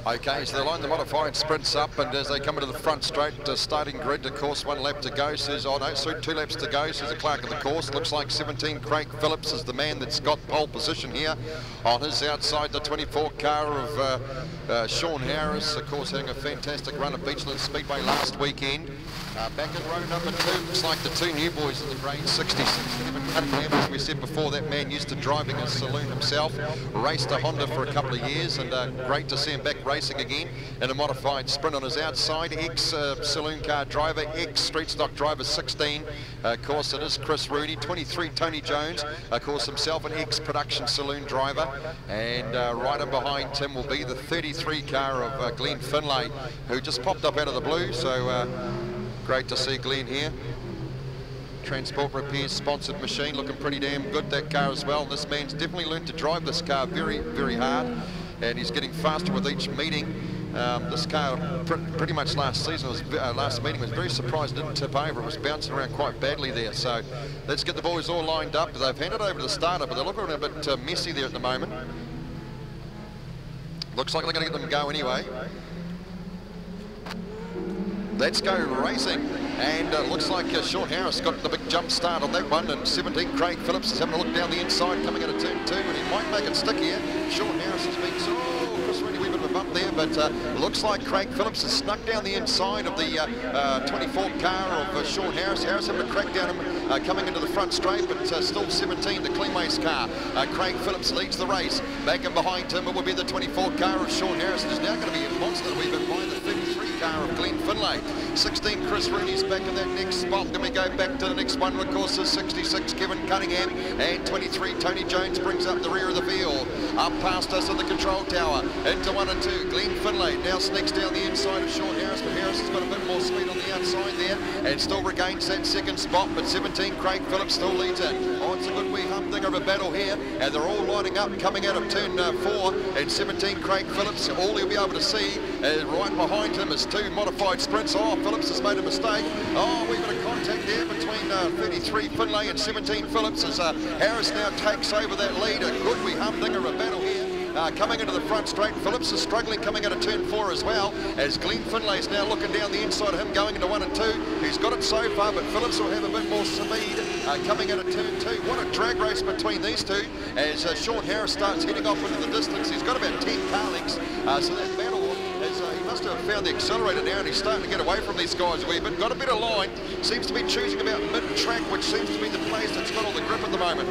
Okay, so they line the modified sprints up, and as they come into the front straight, starting grid, of course, 1 lap to go. Says, oh no, so 2 laps to go, says the clerk of the course. Looks like 17 Craig Phillips is the man that's got pole position here. On his outside, the 24 car of Sean Harris, of course, having a fantastic run at Beachland Speedway last weekend. Back in row number 2, looks like the 2 new boys in the grade 66. Kevin Cunningham, as we said before, that man used to driving a saloon himself, raced a Honda for a couple of years, and great to see him back racing again in a modified sprint on his outside. Ex-saloon car driver, ex-streetstock driver 16. Of course, it is Chris Rooney. 23, Tony Jones, of course, himself an ex-production saloon driver. And right in behind Tim will be the 33 car of Glenn Finlay, who just popped up out of the blue. So great to see Glenn here. Transport Repairs sponsored machine, looking pretty damn good, that car as well. This man's definitely learned to drive this car very, very hard, and he's getting faster with each meeting. This car pretty much last season, last meeting, was very surprised it didn't tip over. It was bouncing around quite badly there. So let's get the boys all lined up. They've handed over to the starter, but they're looking a bit messy there at the moment. Looks like they're going to get them go anyway. Let's go racing, and looks like Sean Harris got the big jump start on that one, and 17 Craig Phillips is having a look down the inside coming out of turn 2, and he might make it stick here. Sean Harris has been Chris Rooney, a wee bit of a bump there, but looks like Craig Phillips has snuck down the inside of the 24 car of Sean Harris. Harris having a crack down him coming into the front straight, but still 17, the Cleanways car. Craig Phillips leads the race. Back and behind him it will be the 24 car of Sean Harris. It is now going to be a monster a wee bit by the 33 car of Glenn Finlay. 16 Chris Rooney's back in that next spot. Then we go back to the next one, of course, is 66 Kevin Cunningham, and 23 Tony Jones brings up the rear of the field. Up past us in the control tower, into 1 and 2. Glenn Finlay now sneaks down the inside of Sean Harris, but Harris has got a bit more speed on the outside there, and still regains that second spot, but 17 Craig Phillips still leads it. Oh, it's a good wee humdinger of a battle here, and they're all lining up coming out of turn 4, and 17 Craig Phillips, all he'll be able to see right behind him is 2 modified sprints. Oh, Phillips has made a mistake. Oh, we've got a contact there between 33 Finlay and 17 Phillips as Harris now takes over that lead. A good wee humdinger of a battle here. Coming into the front straight, Phillips is struggling coming out of turn 4 as well, as Glenn Finlay's now looking down the inside of him going into 1 and 2. He's got it so far, but Phillips will have a bit more speed coming out of turn 2. What a drag race between these two as Sean Harris starts heading off into the distance. He's got about 10 car lengths, so that battle is, he must have found the accelerator now, and he's starting to get away from these guys a wee bit. Got a better line, seems to be choosing about mid-track, which seems to be the place that's got all the grip at the moment.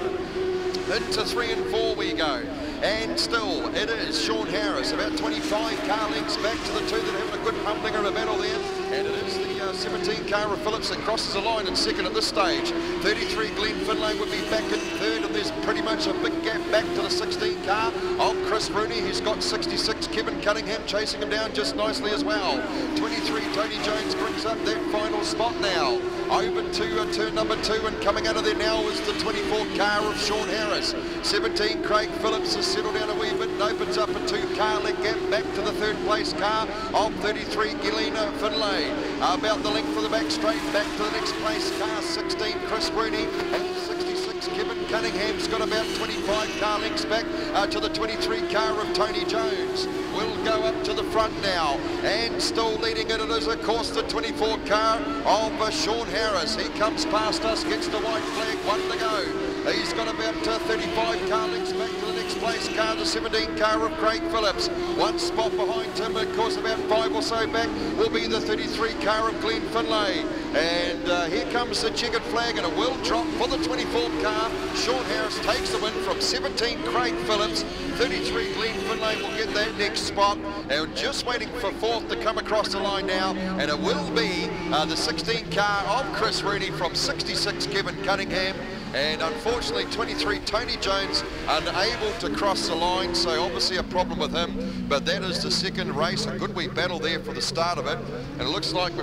Into 3 and 4 we go, and still it is Sean Harris, about 25 car lengths back to the 2 that are having a good humdinger of a battle there, and it is the 17 car of Phillips that crosses the line in second at this stage. 33 Glenn Finlay would be back in third, and there's pretty much a big gap back to the 16 car of Chris Rooney. He's got 66 Kevin Cunningham chasing him down just nicely as well. 23 Tony Jones brings up that final spot now. Over to turn number 2, and coming out of there now is the 24 car of Sean Harris. 17 Craig Phillips has settled down a wee bit and opens up a 2-car leg gap back to the 3rd place car of 33 Glenn Finlay. About the length of the back straight, back to the next place car, 16 Chris Rooney, and 66 Kevin Cunningham's got about 25 car lengths back to the 23 car of Tony Jones. We'll go up to the front now, and still leading it is of course the 24 car of Sean Harris. He comes past us, gets the white flag, 1 to go. He's got about 35 car lengths back to the next place car, the 17 car of Craig Phillips. 1 spot behind him, of course about 5 or so back will be the 33 car of Glenn Finlay. And here comes the checkered flag, and it will drop for the 24 car. Sean Harris takes the win from 17 Craig Phillips. 33 Glenn Finlay will get that next spot, and just waiting for 4th to come across the line now, and it will be the 16 car of Chris Rooney from 66 Kevin Cunningham. And unfortunately 23 Tony Jones unable to cross the line, so obviously a problem with him, but that is the second race. A good wee battle there for the start of it, and it looks like